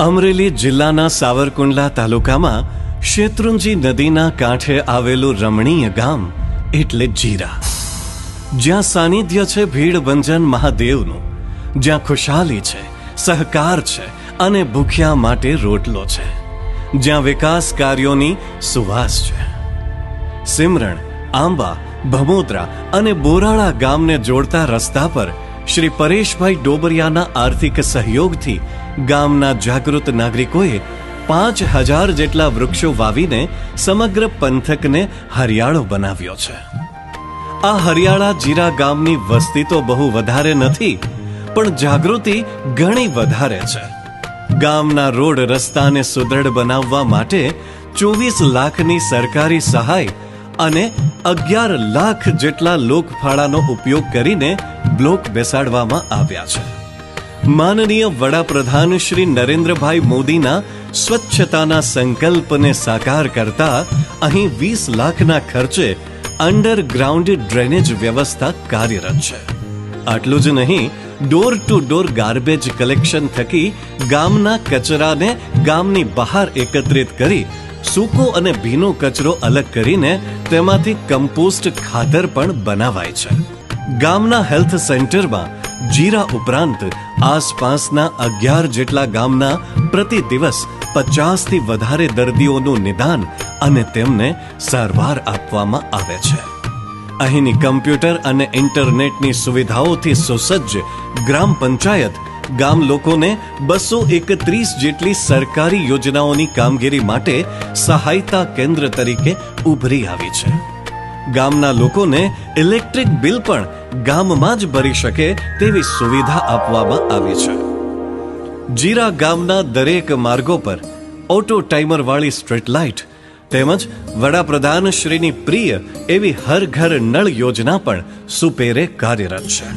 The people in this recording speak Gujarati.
અમરેલી જિલ્લાના સાવરકુંડલા તાલુકામાં શેત્રુંજી નદીના કાંઠે આવેલું રમણીય ગામ એટલે જીરા, જ્યાં સાનિધ્ય છે ભીડભંજન મહાદેવનું, જ્યાં ખુશાલી છે, સહકાર છે અને ભૂખ્યા માટે રોટલો છે, જ્યાં વિકાસ કાર્યોની સુવાસ છે. સિમરણ, આંબા, ભમોદરા અને બોરાળા ગામને જોડતા રસ્તા પર શ્રી પરેશભાઈ ડોબરિયાના આર્થિક સહયોગથી ગામના જાગૃત નાગરિકોએ 5000 જેટલા વૃક્ષો વાવીને સમગ્ર પંથકને હરિયાળો બનાવ્યો છે. આ હરિયાળા જીરા ગામની વસ્તી તો બહુ વધારે નથી, પણ જાગૃતિ ઘણી વધારે છે. ગામના રોડ રસ્તાને સુદૃઢ બનાવવા માટે 24 લાખની સરકારી સહાય અને 11 લાખ જેટલા લોકફાળાનો ઉપયોગ કરીને બ્લોક બેસાડવામાં આવ્યા છે. માનનીય વડાપ્રધાન શ્રી નરેન્દ્રભાઈ મોદીના સ્વચ્છતાના સંકલ્પને સાકાર કરતા અહીં 20 લાખના ખર્ચે અંડરગ્રાઉન્ડ ડ્રેનેજ વ્યવસ્થા કાર્યરત છે. આટલું જ નહીં, door to door garbage collection થકી ગામના કચરાને ગામની બહાર એકત્રિત કરી સૂકો અને ભીનો કચરો અલગ કરીને તેમાંથી કમ્પોસ્ટ ખાતર પણ બનાવાય છે. ગામના હેલ્થ સેન્ટરમાં જીરા ઉપરાંત આસપાસના 11 જેટલા ગામના પ્રતિ દિવસ 50 થી વધારે દર્દીઓનું નિદાન અને તેમને સારવાર આપવામાં આવે છે. અહીંની કમ્પ્યુટર અને ઇન્ટરનેટની સુવિધાઓથી સુસજ્જ ગ્રામ પંચાયત ગામ લોકોને 231 જેટલી સરકારી યોજનાઓની કામગીરી માટે સહાયતા કેન્દ્ર તરીકે ઉભરી આવી છે. ગામના લોકોને ઇલેક્ટ્રિક બિલ પણ ગામમાં જ ભરી શકે તેવી સુવિધા આપવામાં આવી છે. જીરા ગામના દરેક માર્ગો પર ઓટો ટાઈમર વાળી સ્ટ્રીટ લાઇટ તેમજ વડાપ્રધાન શ્રીની પ્રિય એવી હર ઘર નળ યોજના પણ સુપેરે કાર્યરત છે.